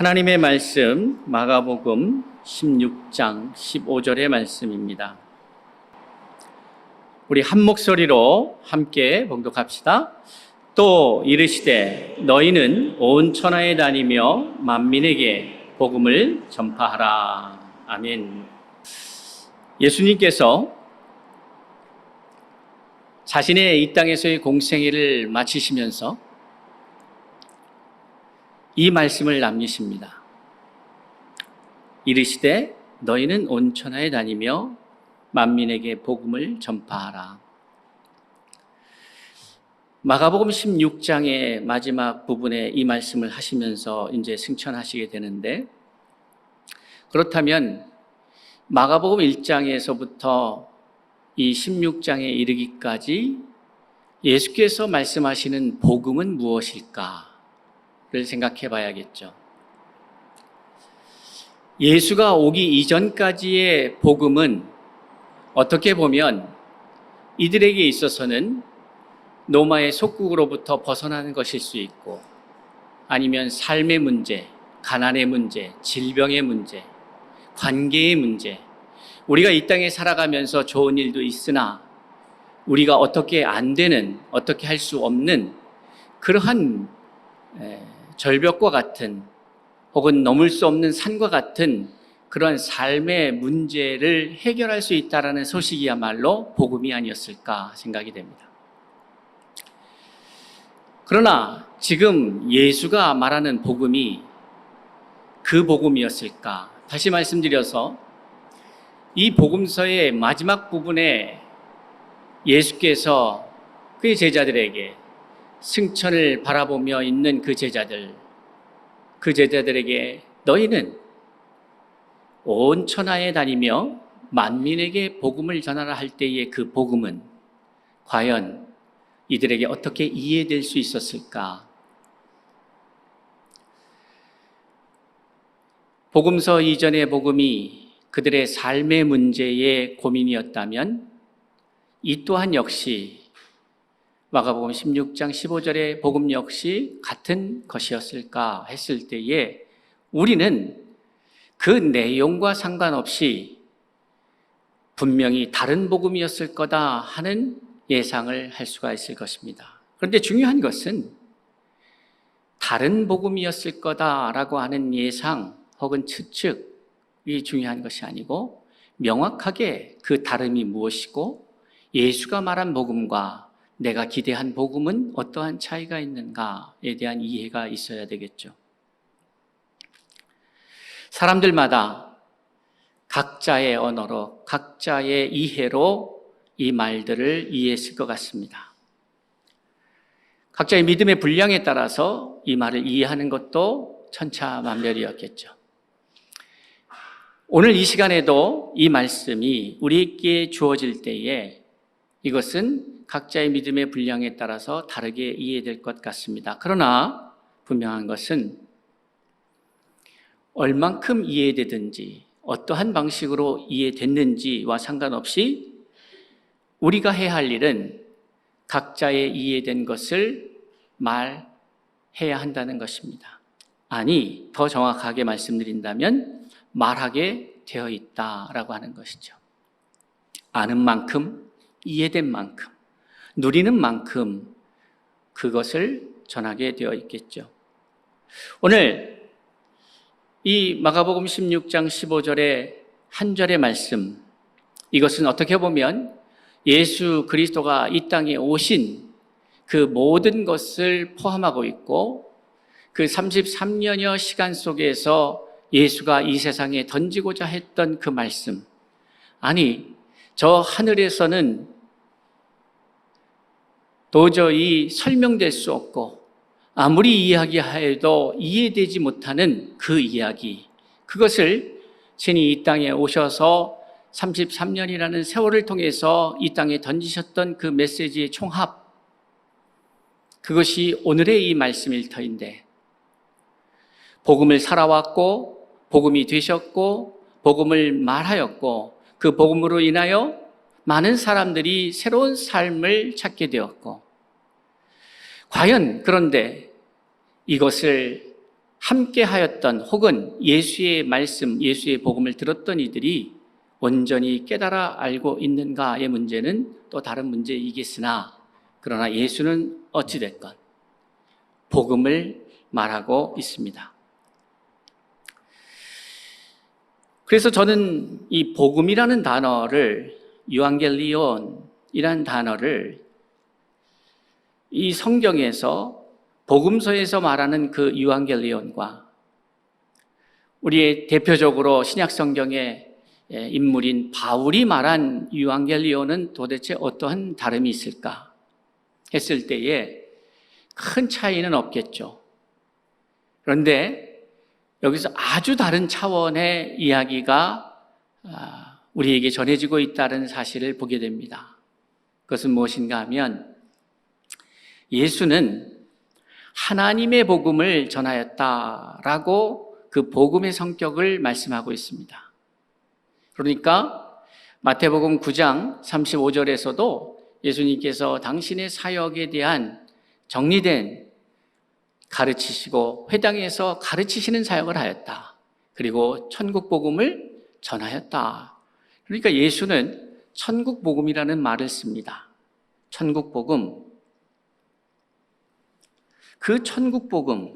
하나님의 말씀 마가복음 16장 15절의 말씀입니다. 우리 한 목소리로 함께 봉독합시다. 또 이르시되 너희는 온 천하에 다니며 만민에게 복음을 전파하라. 아멘. 예수님께서 자신의 이 땅에서의 공생애를 마치시면서 이 말씀을 남기십니다. 이르시되 너희는 온 천하에 다니며 만민에게 복음을 전파하라. 마가복음 16장의 마지막 부분에 이 말씀을 하시면서 이제 승천하시게 되는데, 그렇다면 마가복음 1장에서부터 이 16장에 이르기까지 예수께서 말씀하시는 복음은 무엇일까? 를 생각해 봐야겠죠. 예수가 오기 이전까지의 복음은 어떻게 보면 이들에게 있어서는 노마의 속국으로부터 벗어나는 것일 수 있고, 아니면 삶의 문제, 가난의 문제, 질병의 문제, 관계의 문제, 우리가 이 땅에 살아가면서 좋은 일도 있으나 우리가 어떻게 안 되는, 어떻게 할 수 없는 그러한 절벽과 같은, 혹은 넘을 수 없는 산과 같은 그런 삶의 문제를 해결할 수 있다라는 소식이야말로 복음이 아니었을까 생각이 됩니다. 그러나 지금 예수가 말하는 복음이 그 복음이었을까? 다시 말씀드려서 이 복음서의 마지막 부분에 예수께서 그의 제자들에게, 승천을 바라보며 있는 그 제자들에게 너희는 온 천하에 다니며 만민에게 복음을 전하라 할 때의 그 복음은 과연 이들에게 어떻게 이해될 수 있었을까? 복음서 이전의 복음이 그들의 삶의 문제의 고민이었다면 이 또한 역시 마가복음 16장 15절의 복음 역시 같은 것이었을까 했을 때에 우리는 그 내용과 상관없이 분명히 다른 복음이었을 거다 하는 예상을 할 수가 있을 것입니다. 그런데 중요한 것은 다른 복음이었을 거다라고 하는 예상 혹은 추측이 중요한 것이 아니고, 명확하게 그 다름이 무엇이고 예수가 말한 복음과 내가 기대한 복음은 어떠한 차이가 있는가에 대한 이해가 있어야 되겠죠. 사람들마다 각자의 언어로, 각자의 이해로 이 말들을 이해했을 것 같습니다. 각자의 믿음의 분량에 따라서 이 말을 이해하는 것도 천차만별이었겠죠. 오늘 이 시간에도 이 말씀이 우리에게 주어질 때에 이것은 각자의 믿음의 분량에 따라서 다르게 이해될 것 같습니다. 그러나 분명한 것은 얼만큼 이해되든지 어떠한 방식으로 이해됐는지와 상관없이 우리가 해야 할 일은 각자의 이해된 것을 말해야 한다는 것입니다. 아니, 더 정확하게 말씀드린다면 말하게 되어 있다라고 하는 것이죠. 아는 만큼, 이해된 만큼, 누리는 만큼 그것을 전하게 되어 있겠죠. 오늘 이 마가복음 16장 15절의 한 절의 말씀, 이것은 어떻게 보면 예수 그리스도가 이 땅에 오신 그 모든 것을 포함하고 있고, 그 33년여 시간 속에서 예수가 이 세상에 던지고자 했던 그 말씀, 아니 저 하늘에서는 도저히 설명될 수 없고 아무리 이야기해도 이해되지 못하는 그 이야기, 그것을 신이 이 땅에 오셔서 33년이라는 세월을 통해서 이 땅에 던지셨던 그 메시지의 총합, 그것이 오늘의 이 말씀일 터인데, 복음을 살아왔고 복음이 되셨고 복음을 말하였고 그 복음으로 인하여 많은 사람들이 새로운 삶을 찾게 되었고, 과연 그런데 이것을 함께 하였던 혹은 예수의 말씀, 예수의 복음을 들었던 이들이 온전히 깨달아 알고 있는가의 문제는 또 다른 문제이겠으나, 그러나 예수는 어찌됐건 복음을 말하고 있습니다. 그래서 저는 이 복음이라는 단어를, 유앙겔리온이라는 단어를 이 성경에서 복음서에서 말하는 그 유앙겔리온과 우리의 대표적으로 신약 성경의 인물인 바울이 말한 유앙겔리온은 도대체 어떠한 다름이 있을까 했을 때에 큰 차이는 없겠죠. 그런데 여기서 아주 다른 차원의 이야기가 우리에게 전해지고 있다는 사실을 보게 됩니다. 그것은 무엇인가 하면 예수는 하나님의 복음을 전하였다라고 그 복음의 성격을 말씀하고 있습니다. 그러니까 마태복음 9장 35절에서도 예수님께서 당신의 사역에 대한 정리된 가르치시고 회당에서 가르치시는 사역을 하였다. 그리고 천국 복음을 전하였다. 그러니까 예수는 천국 복음이라는 말을 씁니다. 천국 복음. 그 천국 복음,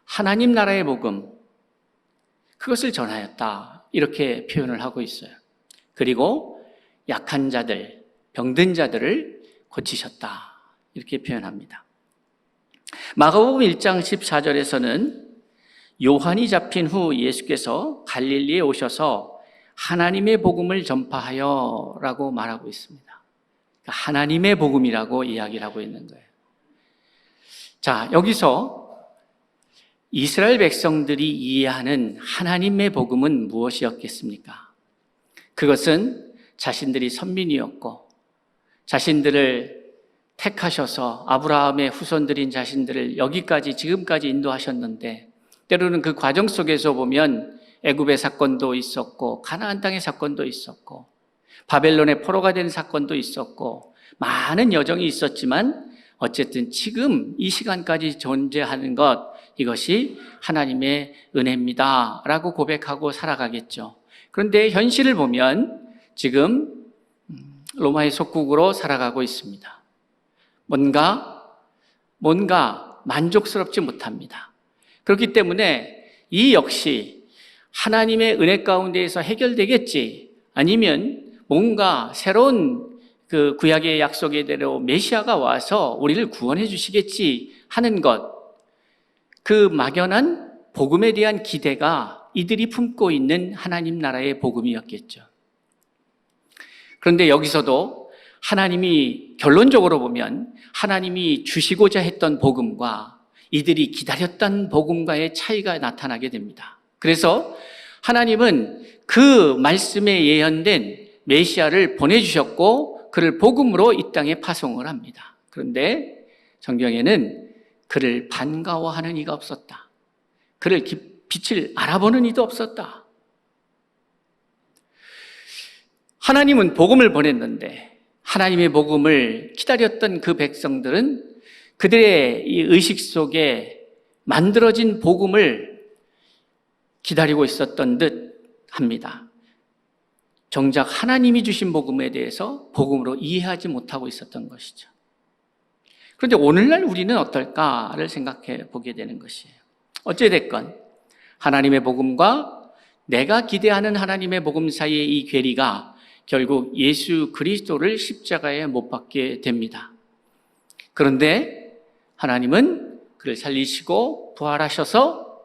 하나님 나라의 복음, 그것을 전하였다. 이렇게 표현을 하고 있어요. 그리고 약한 자들, 병든 자들을 고치셨다. 이렇게 표현합니다. 마가복음 1장 14절에서는 요한이 잡힌 후 예수께서 갈릴리에 오셔서 하나님의 복음을 전파하여 라고 말하고 있습니다. 그러니까 하나님의 복음이라고 이야기를 하고 있는 거예요. 자, 여기서 이스라엘 백성들이 이해하는 하나님의 복음은 무엇이었겠습니까? 그것은 자신들이 선민이었고 자신들을 택하셔서 아브라함의 후손들인 자신들을 여기까지 지금까지 인도하셨는데, 때로는 그 과정 속에서 보면 애굽의 사건도 있었고 가나안 땅의 사건도 있었고 바벨론의 포로가 된 사건도 있었고 많은 여정이 있었지만 어쨌든 지금 이 시간까지 존재하는 것, 이것이 하나님의 은혜입니다 라고 고백하고 살아가겠죠. 그런데 현실을 보면 지금 로마의 속국으로 살아가고 있습니다. 뭔가 만족스럽지 못합니다. 그렇기 때문에 이 역시 하나님의 은혜 가운데에서 해결되겠지, 아니면 뭔가 새로운 그 구약의 약속의대로 메시아가 와서 우리를 구원해 주시겠지 하는 것, 그 막연한 복음에 대한 기대가 이들이 품고 있는 하나님 나라의 복음이었겠죠. 그런데 여기서도 하나님이 결론적으로 보면 하나님이 주시고자 했던 복음과 이들이 기다렸던 복음과의 차이가 나타나게 됩니다. 그래서 하나님은 그 말씀에 예언된 메시아를 보내주셨고 그를 복음으로 이 땅에 파송을 합니다. 그런데 성경에는 그를 반가워하는 이가 없었다. 그를 빛을 알아보는 이도 없었다. 하나님은 복음을 보냈는데 하나님의 복음을 기다렸던 그 백성들은 그들의 이 의식 속에 만들어진 복음을 기다리고 있었던 듯 합니다. 정작 하나님이 주신 복음에 대해서 복음으로 이해하지 못하고 있었던 것이죠. 그런데 오늘날 우리는 어떨까를 생각해 보게 되는 것이에요. 어찌됐건 하나님의 복음과 내가 기대하는 하나님의 복음 사이의 이 괴리가 결국 예수 그리스도를 십자가에 못 박게 됩니다. 그런데 하나님은 그를 살리시고 부활하셔서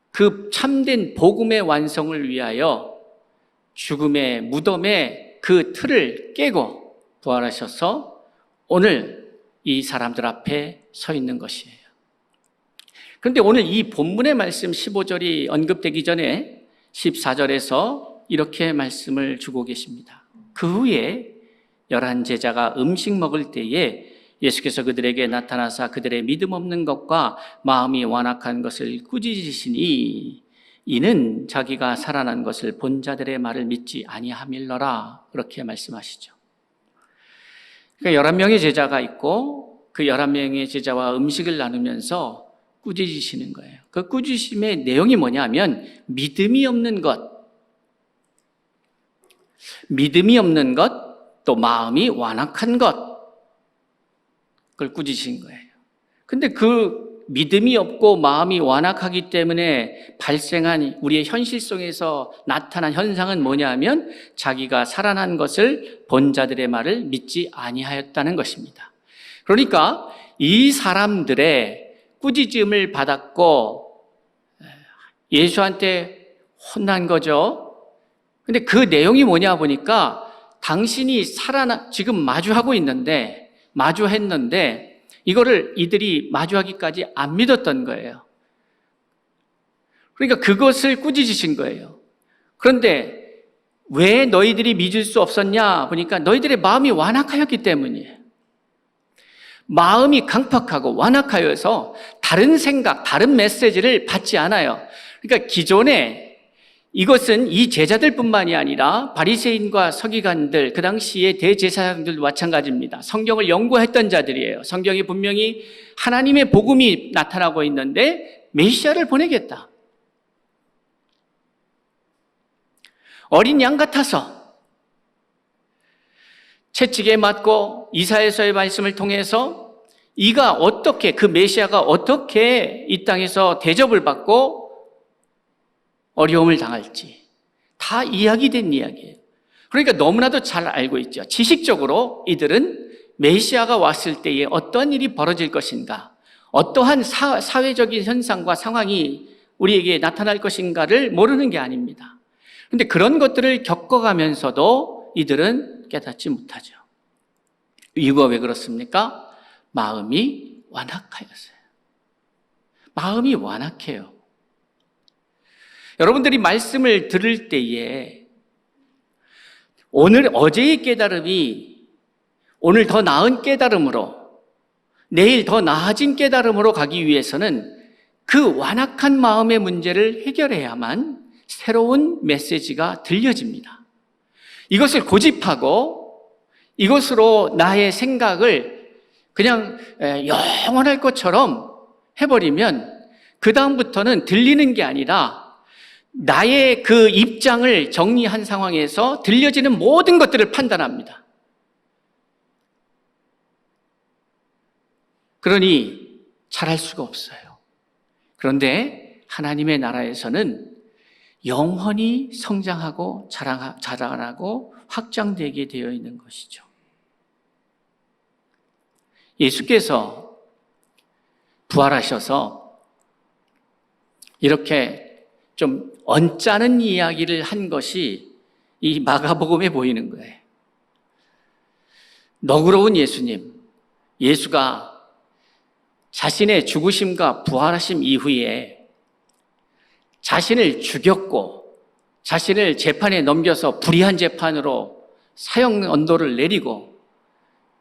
그 참된 복음의 완성을 위하여 죽음의 무덤의 그 틀을 깨고 부활하셔서 오늘 이 사람들 앞에 서 있는 것이에요. 그런데 오늘 이 본문의 말씀 15절이 언급되기 전에 14절에서 이렇게 말씀을 주고 계십니다. 그 후에 11 제자가 음식 먹을 때에 예수께서 그들에게 나타나사 그들의 믿음 없는 것과 마음이 완악한 것을 꾸짖으시니 이는 자기가 살아난 것을 본 자들의 말을 믿지 아니함일러라. 그렇게 말씀하시죠. 그러니까 11명의 제자가 있고 그 11명의 제자와 음식을 나누면서 꾸짖으시는 거예요. 그 꾸짖음의 내용이 뭐냐면 믿음이 없는 것, 또 마음이 완악한 것, 그걸 꾸짖으신 거예요. 근데 그 믿음이 없고 마음이 완악하기 때문에 발생한 우리의 현실 속에서 나타난 현상은 뭐냐면 자기가 살아난 것을 본 자들의 말을 믿지 아니하였다는 것입니다. 그러니까 이 사람들의 꾸짖음을 받았고 예수한테 혼난 거죠. 근데 그 내용이 뭐냐 보니까 당신이 지금 마주했는데 이거를 이들이 마주하기까지 안 믿었던 거예요. 그러니까 그것을 꾸짖으신 거예요. 그런데 왜 너희들이 믿을 수 없었냐 보니까 너희들의 마음이 완악하였기 때문이에요. 마음이 강팍하고 완악하여서 다른 생각, 다른 메시지를 받지 않아요. 그러니까 기존에 이것은 이 제자들뿐만이 아니라 바리새인과 서기관들, 그 당시의 대제사장들도 마찬가지입니다. 성경을 연구했던 자들이에요. 성경에 분명히 하나님의 복음이 나타나고 있는데 메시아를 보내겠다. 어린 양 같아서 채찍에 맞고 이사야서의 말씀을 통해서 이가 어떻게, 그 메시아가 어떻게 이 땅에서 대접을 받고 어려움을 당할지 다 이야기된 이야기예요. 그러니까 너무나도 잘 알고 있죠. 지식적으로 이들은 메시아가 왔을 때에 어떤 일이 벌어질 것인가, 어떠한 사회적인 현상과 상황이 우리에게 나타날 것인가를 모르는 게 아닙니다. 그런데 그런 것들을 겪어가면서도 이들은 깨닫지 못하죠. 이유가 왜 그렇습니까? 마음이 완악하였어요. 마음이 완악해요. 여러분들이 말씀을 들을 때에 어제의 깨달음이 오늘 더 나은 깨달음으로, 내일 더 나아진 깨달음으로 가기 위해서는 그 완악한 마음의 문제를 해결해야만 새로운 메시지가 들려집니다. 이것을 고집하고 이것으로 나의 생각을 그냥 영원할 것처럼 해버리면 그 다음부터는 들리는 게 아니라 나의 그 입장을 정리한 상황에서 들려지는 모든 것들을 판단합니다. 그러니 잘할 수가 없어요. 그런데 하나님의 나라에서는 영원히 성장하고 자라나고 확장되게 되어 있는 것이죠. 예수께서 부활하셔서 이렇게 좀 언짢은 이야기를 한 것이 이 마가복음에 보이는 거예요. 너그러운 예수님, 예수가 자신의 죽으심과 부활하심 이후에 자신을 죽였고 자신을 재판에 넘겨서 불의한 재판으로 사형 언도를 내리고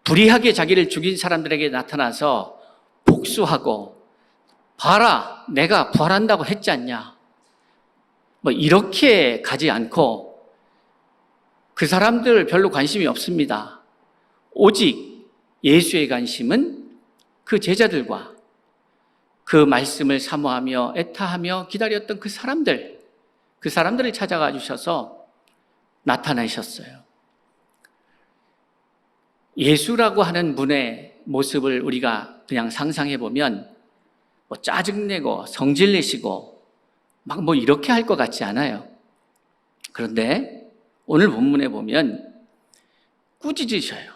불의하게 자기를 죽인 사람들에게 나타나서 복수하고 봐라, 내가 부활한다고 했지 않냐, 이렇게 가지 않고 그 사람들 별로 관심이 없습니다. 오직 예수의 관심은 그 제자들과 그 말씀을 사모하며 애타하며 기다렸던 그 사람들을 찾아가 주셔서 나타나셨어요. 예수라고 하는 분의 모습을 우리가 그냥 상상해 보면 짜증내고 성질내시고 막 이렇게 할 것 같지 않아요. 그런데 오늘 본문에 보면 꾸짖으셔요.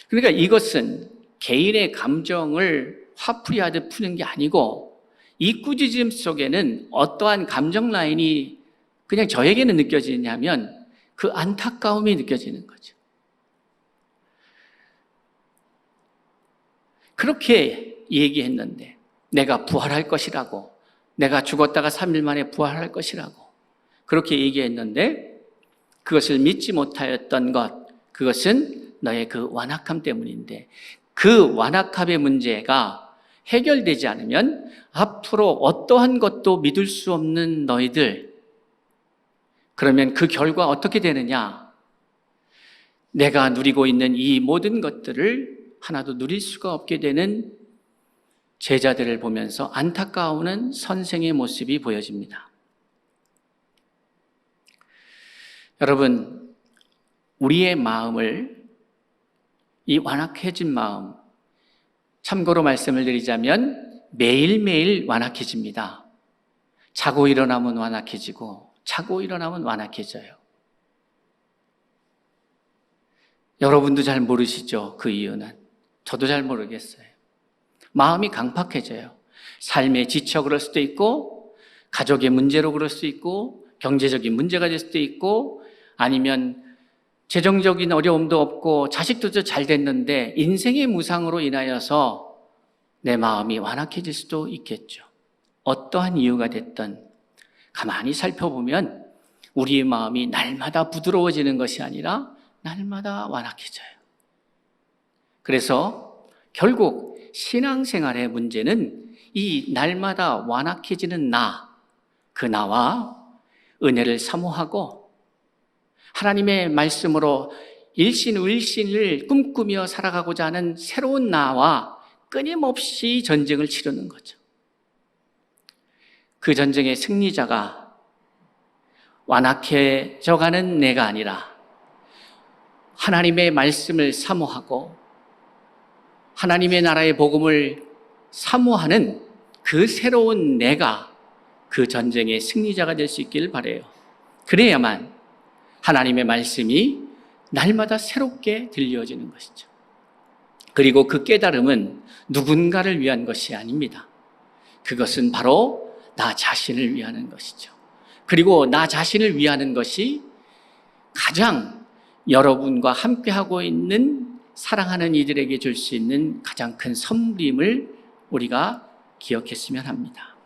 그러니까 이것은 개인의 감정을 화풀이하듯 푸는 게 아니고 이 꾸짖음 속에는 어떠한 감정 라인이 그냥 저에게는 느껴지냐면 그 안타까움이 느껴지는 거죠. 그렇게 얘기했는데 내가 부활할 것이라고, 내가 죽었다가 3일 만에 부활할 것이라고 그렇게 얘기했는데 그것을 믿지 못하였던 것, 그것은 너의 그 완악함 때문인데 그 완악함의 문제가 해결되지 않으면 앞으로 어떠한 것도 믿을 수 없는 너희들, 그러면 그 결과 어떻게 되느냐? 내가 누리고 있는 이 모든 것들을 하나도 누릴 수가 없게 되는 제자들을 보면서 안타까워하는 선생의 모습이 보여집니다. 여러분, 우리의 마음을, 이 완악해진 마음, 참고로 말씀을 드리자면 매일매일 완악해집니다. 자고 일어나면 완악해지고 자고 일어나면 완악해져요. 여러분도 잘 모르시죠? 그 이유는. 저도 잘 모르겠어요. 마음이 강팍해져요. 삶에 지쳐 그럴 수도 있고, 가족의 문제로 그럴 수도 있고, 경제적인 문제가 될 수도 있고, 아니면 재정적인 어려움도 없고 자식도 잘 됐는데 인생의 무상으로 인하여서 내 마음이 완악해질 수도 있겠죠. 어떠한 이유가 됐든 가만히 살펴보면 우리의 마음이 날마다 부드러워지는 것이 아니라 날마다 완악해져요. 그래서 결국 신앙생활의 문제는 이 날마다 완악해지는 그 나와 은혜를 사모하고 하나님의 말씀으로 일신을신을 꿈꾸며 살아가고자 하는 새로운 나와 끊임없이 전쟁을 치르는 거죠. 그 전쟁의 승리자가 완악해져가는 내가 아니라 하나님의 말씀을 사모하고 하나님의 나라의 복음을 사모하는 그 새로운 내가 그 전쟁의 승리자가 될 수 있기를 바라요. 그래야만 하나님의 말씀이 날마다 새롭게 들려지는 것이죠. 그리고 그 깨달음은 누군가를 위한 것이 아닙니다. 그것은 바로 나 자신을 위하는 것이죠. 그리고 나 자신을 위하는 것이 가장 여러분과 함께하고 있는 사랑하는 이들에게 줄 수 있는 가장 큰 선물임을 우리가 기억했으면 합니다.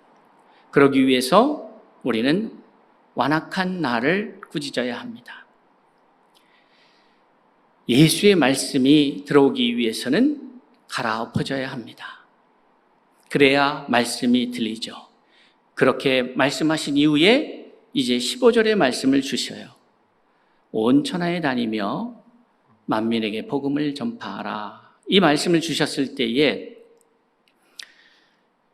그러기 위해서 우리는 완악한 나를 꾸짖어야 합니다. 예수의 말씀이 들어오기 위해서는 갈아엎어져야 합니다. 그래야 말씀이 들리죠. 그렇게 말씀하신 이후에 이제 15절의 말씀을 주셔요. 온 천하에 다니며 만민에게 복음을 전파하라. 이 말씀을 주셨을 때에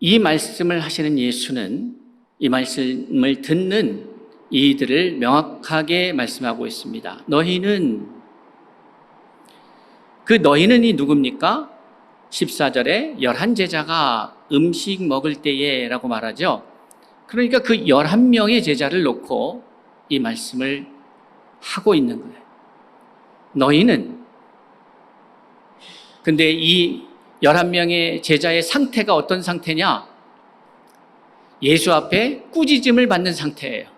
이 말씀을 하시는 예수는 이 말씀을 듣는 이들을 명확하게 말씀하고 있습니다. 너희는 이 누굽니까? 14절에 11제자가 음식 먹을 때에 라고 말하죠. 그러니까 그 11명의 제자를 놓고 이 말씀을 하고 있는 거예요. 너희는. 근데 이 11명의 제자의 상태가 어떤 상태냐? 예수 앞에 꾸짖음을 받는 상태예요.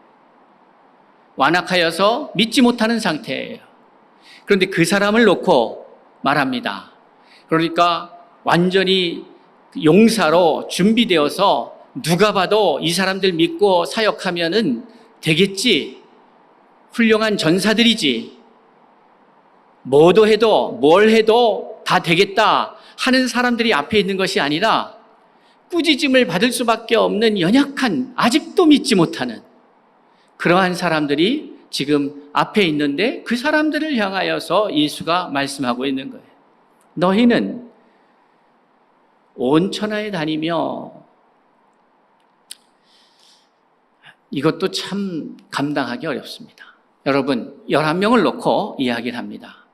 완악하여서 믿지 못하는 상태예요. 그런데 그 사람을 놓고 말합니다. 그러니까 완전히 용사로 준비되어서 누가 봐도 이 사람들 믿고 사역하면은 되겠지. 훌륭한 전사들이지. 뭐도 해도 뭘 해도 다 되겠다 하는 사람들이 앞에 있는 것이 아니라 꾸짖음을 받을 수밖에 없는 연약한, 아직도 믿지 못하는 그러한 사람들이 지금 앞에 있는데 그 사람들을 향하여서 예수가 말씀하고 있는 거예요. 너희는 온 천하에 다니며, 이것도 참 감당하기 어렵습니다. 여러분, 11명을 놓고 이야기를 합니다.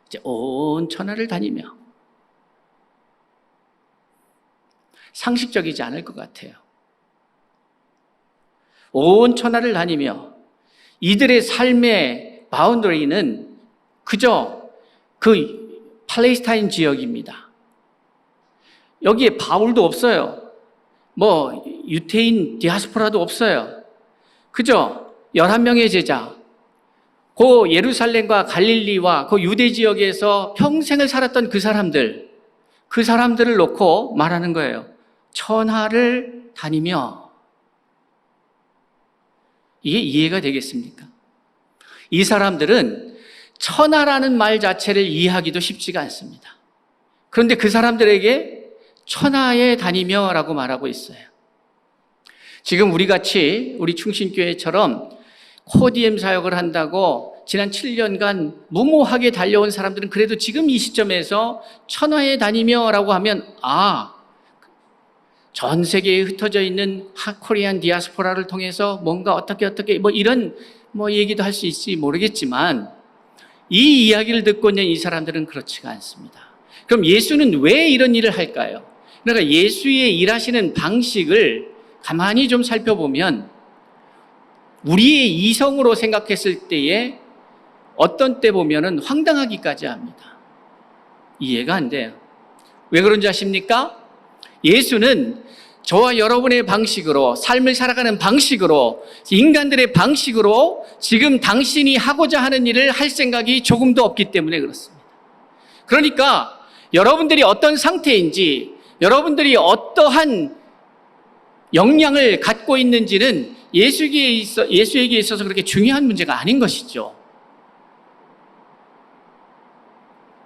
이제 온 천하를 다니며. 상식적이지 않을 것 같아요. 온 천하를 다니며 이들의 삶의 바운더리는 그저 그 팔레스타인 지역입니다. 여기에 바울도 없어요. 뭐 유태인 디아스포라도 없어요. 그저 11명의 제자, 그 예루살렘과 갈릴리와 그 유대 지역에서 평생을 살았던 그 사람들을 놓고 말하는 거예요. 천하를 다니며. 이게 이해가 되겠습니까? 이 사람들은 천하라는 말 자체를 이해하기도 쉽지가 않습니다. 그런데 그 사람들에게 천하에 다니며 라고 말하고 있어요. 지금 우리같이 우리 충신교회처럼 코디엠 사역을 한다고 지난 7년간 무모하게 달려온 사람들은 그래도 지금 이 시점에서 천하에 다니며 라고 하면 전 세계에 흩어져 있는 코리안 디아스포라를 통해서 뭔가 어떻게 이런 얘기도 할 수 있을지 모르겠지만 이 이야기를 듣고 있는 이 사람들은 그렇지가 않습니다. 그럼 예수는 왜 이런 일을 할까요? 그러니까 예수의 일하시는 방식을 가만히 좀 살펴보면 우리의 이성으로 생각했을 때에 어떤 때 보면은 황당하기까지 합니다. 이해가 안 돼요. 왜 그런지 아십니까? 예수는 저와 여러분의 방식으로, 삶을 살아가는 방식으로, 인간들의 방식으로 지금 당신이 하고자 하는 일을 할 생각이 조금도 없기 때문에 그렇습니다. 그러니까 여러분들이 어떤 상태인지, 여러분들이 어떠한 역량을 갖고 있는지는 예수에게 있어서 그렇게 중요한 문제가 아닌 것이죠.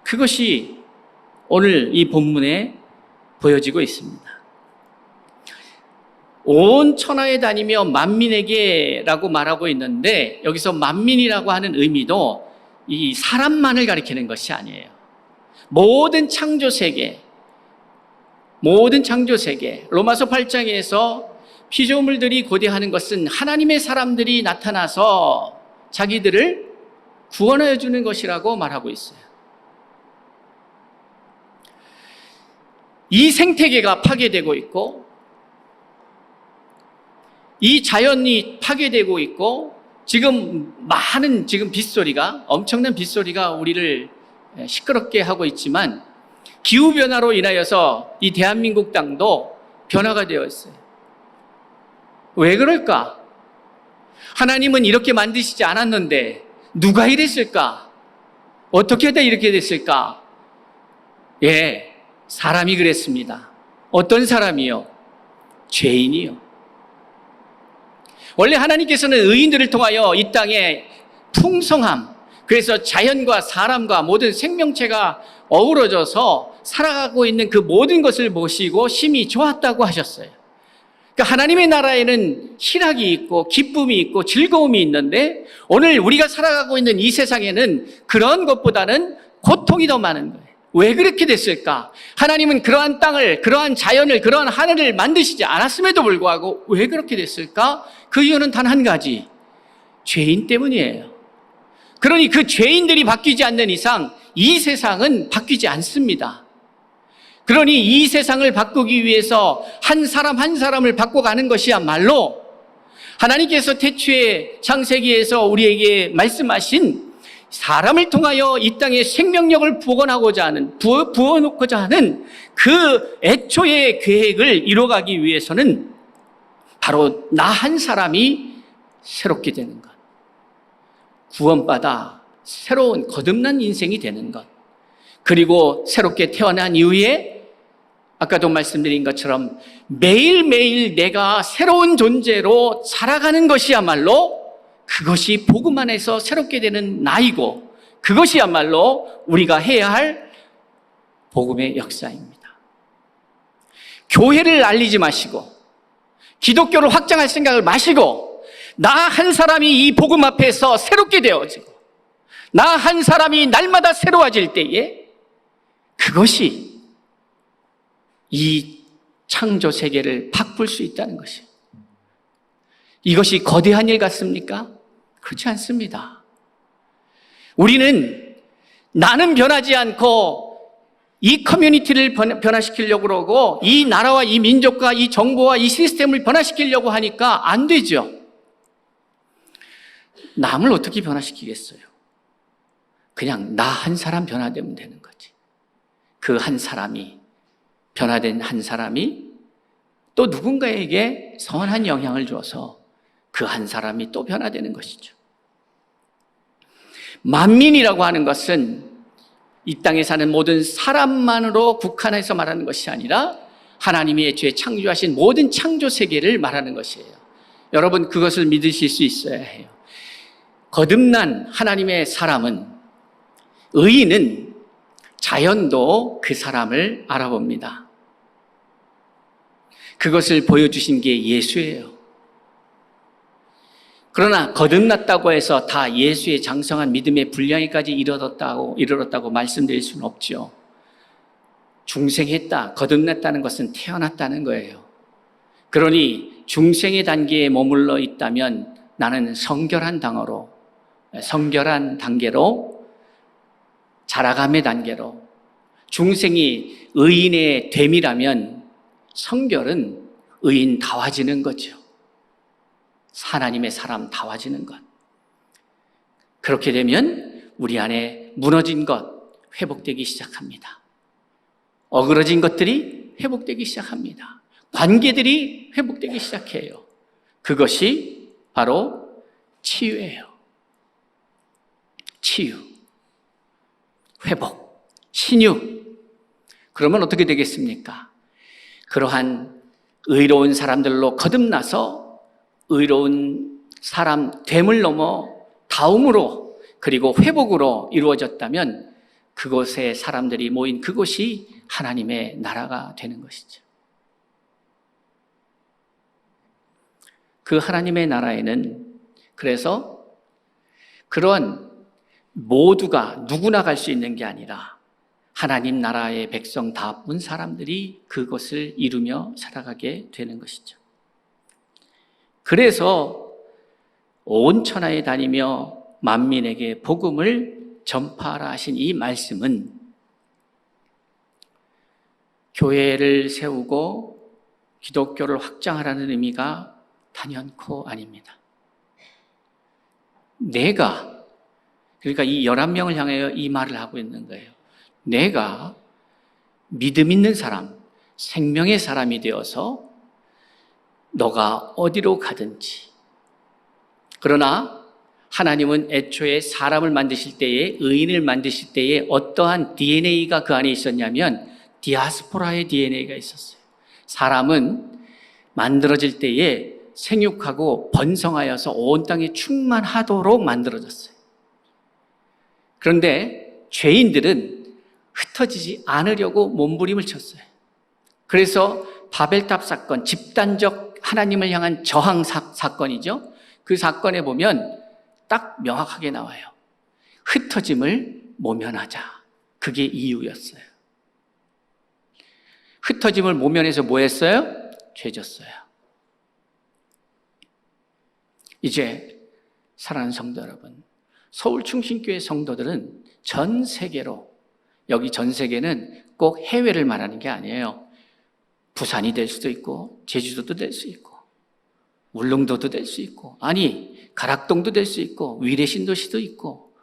그것이 오늘 이 본문에 보여지고 있습니다. 온 천하에 다니며 만민에게라고 말하고 있는데 여기서 만민이라고 하는 의미도 이 사람만을 가리키는 것이 아니에요. 모든 창조 세계, 로마서 8장에서 피조물들이 고대하는 것은 하나님의 사람들이 나타나서 자기들을 구원하여 주는 것이라고 말하고 있어요. 이 생태계가 파괴되고 있고 이 자연이 파괴되고 있고 지금 많은 빗소리가, 엄청난 빗소리가 우리를 시끄럽게 하고 있지만 기후변화로 인하여서 이 대한민국 땅도 변화가 되어 있어요. 왜 그럴까? 하나님은 이렇게 만드시지 않았는데 누가 이랬을까? 어떻게 하다 이렇게 됐을까? 예, 사람이 그랬습니다. 어떤 사람이요? 죄인이요. 원래 하나님께서는 의인들을 통하여 이 땅에 풍성함, 그래서 자연과 사람과 모든 생명체가 어우러져서 살아가고 있는 그 모든 것을 보시고 심히 좋았다고 하셨어요. 그러니까 하나님의 나라에는 희락이 있고 기쁨이 있고 즐거움이 있는데 오늘 우리가 살아가고 있는 이 세상에는 그런 것보다는 고통이 더 많은 거예요. 왜 그렇게 됐을까? 하나님은 그러한 땅을, 그러한 자연을, 그러한 하늘을 만드시지 않았음에도 불구하고 왜 그렇게 됐을까? 그 이유는 단 한 가지, 죄인 때문이에요. 그러니 그 죄인들이 바뀌지 않는 이상 이 세상은 바뀌지 않습니다. 그러니 이 세상을 바꾸기 위해서 한 사람 한 사람을 바꿔가는 것이야말로 하나님께서 태초에 창세기에서 우리에게 말씀하신 사람을 통하여 이 땅에 생명력을 부어놓고자 하는 그 애초의 계획을 이뤄가기 위해서는 바로 나 한 사람이 새롭게 되는 것, 구원받아 새로운 거듭난 인생이 되는 것, 그리고 새롭게 태어난 이후에 아까도 말씀드린 것처럼 매일매일 내가 새로운 존재로 살아가는 것이야말로 그것이 복음 안에서 새롭게 되는 나이고 그것이야말로 우리가 해야 할 복음의 역사입니다. 교회를 알리지 마시고 기독교를 확장할 생각을 마시고 나 한 사람이 이 복음 앞에서 새롭게 되어지고 나 한 사람이 날마다 새로워질 때에 그것이 이 창조 세계를 바꿀 수 있다는 것이에요. 이것이 거대한 일 같습니까? 그렇지 않습니다. 우리는 나는 변하지 않고 이 커뮤니티를 변화시키려고 그러고 이 나라와 이 민족과 이 정보와 이 시스템을 변화시키려고 하니까 안 되죠. 남을 어떻게 변화시키겠어요? 그냥 나 한 사람 변화되면 되는 거지. 그 한 사람이, 변화된 한 사람이 또 누군가에게 선한 영향을 줘서 그 한 사람이 또 변화되는 것이죠. 만민이라고 하는 것은 이 땅에 사는 모든 사람만으로 국한해서 말하는 것이 아니라 하나님이 애초에 창조하신 모든 창조 세계를 말하는 것이에요. 여러분 그것을 믿으실 수 있어야 해요. 거듭난 하나님의 사람은, 의인은 자연도 그 사람을 알아봅니다. 그것을 보여주신 게 예수예요. 그러나 거듭났다고 해서 다 예수의 장성한 믿음의 분량에까지 이르렀다고 말씀드릴 수는 없죠. 중생했다, 거듭났다는 것은 태어났다는 거예요. 그러니 중생의 단계에 머물러 있다면 나는 성결한 단계로 자라감의 단계로 중생이 의인의 됨이라면 성결은 의인다워지는 거죠. 하나님의 사람다워지는 것. 그렇게 되면 우리 안에 무너진 것 회복되기 시작합니다. 어그러진 것들이 회복되기 시작합니다. 관계들이 회복되기 시작해요. 그것이 바로 치유예요. 치유, 회복, 신유. 그러면 어떻게 되겠습니까? 그러한 의로운 사람들로 거듭나서 의로운 사람 됨을 넘어 다움으로 그리고 회복으로 이루어졌다면 그곳에 사람들이 모인 그곳이 하나님의 나라가 되는 것이죠. 그 하나님의 나라에는 그래서 그런 모두가 누구나 갈 수 있는 게 아니라 하나님 나라의 백성다운 사람들이 그것을 이루며 살아가게 되는 것이죠. 그래서 온 천하에 다니며 만민에게 복음을 전파하라 하신 이 말씀은 교회를 세우고 기독교를 확장하라는 의미가 단연코 아닙니다. 내가, 그러니까 이 11명을 향하여 이 말을 하고 있는 거예요. 내가 믿음 있는 사람, 생명의 사람이 되어서 너가 어디로 가든지, 그러나 하나님은 애초에 사람을 만드실 때에, 의인을 만드실 때에 어떠한 DNA가 그 안에 있었냐면 디아스포라의 DNA가 있었어요. 사람은 만들어질 때에 생육하고 번성하여서 온 땅에 충만하도록 만들어졌어요. 그런데 죄인들은 흩어지지 않으려고 몸부림을 쳤어요. 그래서 바벨탑 사건, 집단적 하나님을 향한 저항 사건이죠. 그 사건에 보면 딱 명확하게 나와요. 흩어짐을 모면하자. 그게 이유였어요. 흩어짐을 모면해서 뭐 했어요? 죄졌어요. 이제 사랑하는 성도 여러분, 서울 충신교회 성도들은 전 세계로, 여기 전 세계는 꼭 해외를 말하는 게 아니에요. 부산이 될 수도 있고 제주도도 될 수 있고 울릉도도 될 수 있고, 아니 가락동도 될 수 있고 위례신도시도 있고,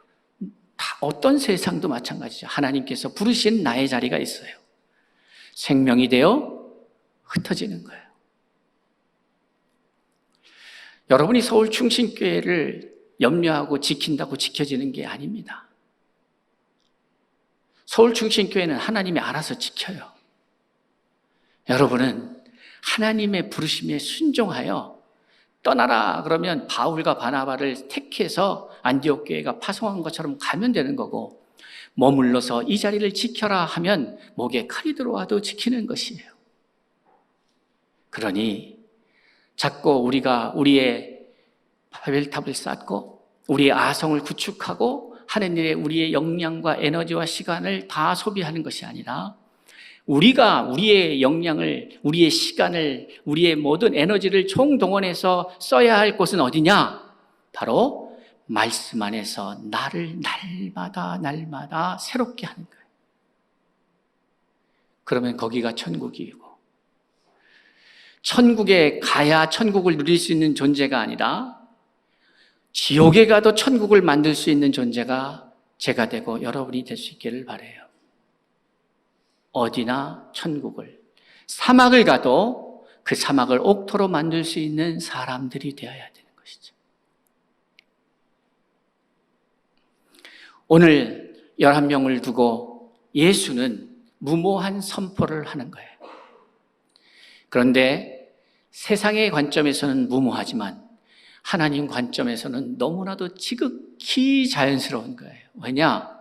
다 어떤 세상도 마찬가지죠. 하나님께서 부르신 나의 자리가 있어요. 생명이 되어 흩어지는 거예요. 여러분이 서울 충신교회를 염려하고 지킨다고 지켜지는 게 아닙니다. 서울 충신교회는 하나님이 알아서 지켜요. 여러분은 하나님의 부르심에 순종하여 떠나라 그러면 바울과 바나바를 택해서 안디옥 교회가 파송한 것처럼 가면 되는 거고, 머물러서 이 자리를 지켜라 하면 목에 칼이 들어와도 지키는 것이에요. 그러니 자꾸 우리가 우리의 바벨탑을 쌓고 우리의 아성을 구축하고 하는 일에 우리의 역량과 에너지와 시간을 다 소비하는 것이 아니라, 우리가 우리의 역량을, 우리의 시간을, 우리의 모든 에너지를 총동원해서 써야 할 곳은 어디냐? 바로 말씀 안에서 나를 날마다 새롭게 하는 거예요. 그러면 거기가 천국이고, 천국에 가야 천국을 누릴 수 있는 존재가 아니라 지옥에 가도 천국을 만들 수 있는 존재가 제가 되고 여러분이 될 수 있기를 바라요. 어디나 천국을, 사막을 가도 그 사막을 옥토로 만들 수 있는 사람들이 되어야 되는 것이죠. 오늘 11명을 두고 예수는 무모한 선포를 하는 거예요. 그런데 세상의 관점에서는 무모하지만 하나님 관점에서는 너무나도 지극히 자연스러운 거예요. 왜냐?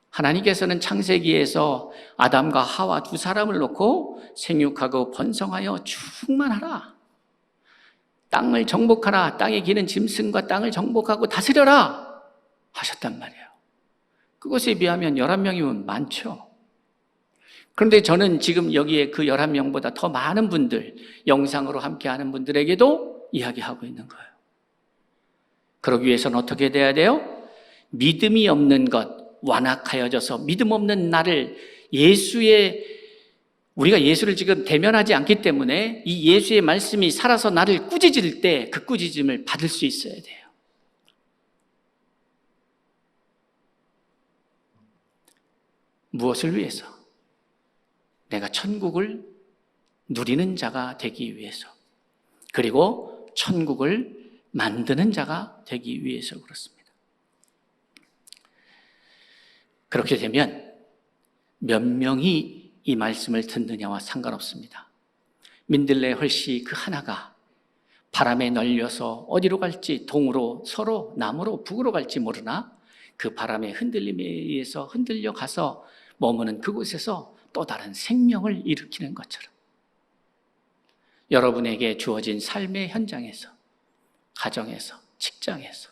하나님께서는 창세기에서 아담과 하와 두 사람을 놓고 생육하고 번성하여 충만하라, 땅을 정복하라, 땅에 기는 짐승과 땅을 정복하고 다스려라 하셨단 말이에요. 그것에 비하면 11명이면 많죠. 그런데 저는 지금 여기에 그 11명보다 더 많은 분들, 영상으로 함께하는 분들에게도 이야기하고 있는 거예요. 그러기 위해서는 어떻게 돼야 돼요? 믿음이 없는 것, 완악하여져서 믿음 없는 나를 우리가 예수를 지금 대면하지 않기 때문에 이 예수의 말씀이 살아서 나를 꾸짖을 때 그 꾸짖음을 받을 수 있어야 돼요. 무엇을 위해서? 내가 천국을 누리는 자가 되기 위해서, 그리고 천국을 만드는 자가 되기 위해서 그렇습니다. 그렇게 되면 몇 명이 이 말씀을 듣느냐와 상관없습니다. 민들레 헐씨 그 하나가 바람에 널려서 어디로 갈지, 동으로, 서로, 남으로, 북으로 갈지 모르나 그 바람의 흔들림에 의해서 흔들려 가서 머무는 그곳에서 또 다른 생명을 일으키는 것처럼 여러분에게 주어진 삶의 현장에서, 가정에서, 직장에서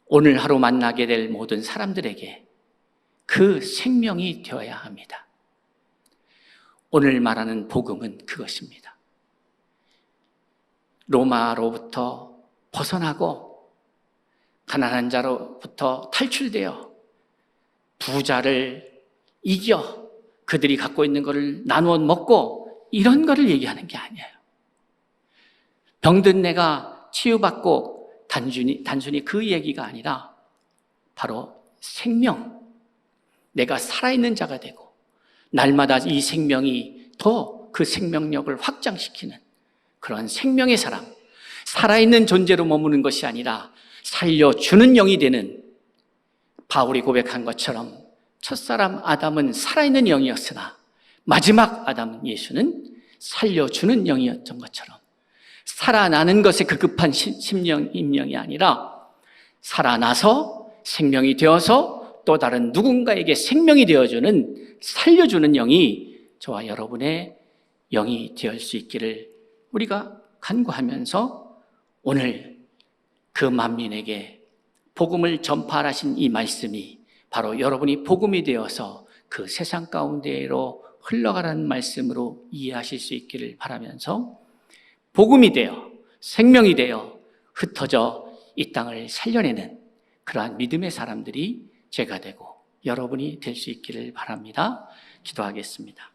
오늘 하루 만나게 될 모든 사람들에게 그 생명이 되어야 합니다. 오늘 말하는 복음은 그것입니다. 로마로부터 벗어나고 가난한 자로부터 탈출되어 부자를 이겨 그들이 갖고 있는 것을 나누어 먹고 이런 것을 얘기하는 게 아니에요. 병든 내가 치유받고 단순히 그 얘기가 아니라 바로 생명, 내가 살아있는 자가 되고 날마다 이 생명이 더 그 생명력을 확장시키는 그런 생명의 사람, 살아있는 존재로 머무는 것이 아니라 살려주는 영이 되는, 바울이 고백한 것처럼 첫사람 아담은 살아있는 영이었으나 마지막 아담 예수는 살려주는 영이었던 것처럼 살아나는 것에 급급한 심령이 아니라 살아나서 생명이 되어서 또 다른 누군가에게 생명이 되어주는, 살려주는 영이 저와 여러분의 영이 되을 수 있기를 우리가 간구하면서 오늘 그 만민에게 복음을 전파하신 이 말씀이 바로 여러분이 복음이 되어서 그 세상 가운데로 흘러가라는 말씀으로 이해하실 수 있기를 바라면서 복음이 되어 생명이 되어 흩어져 이 땅을 살려내는 그러한 믿음의 사람들이 제가 되고 여러분이 될 수 있기를 바랍니다. 기도하겠습니다.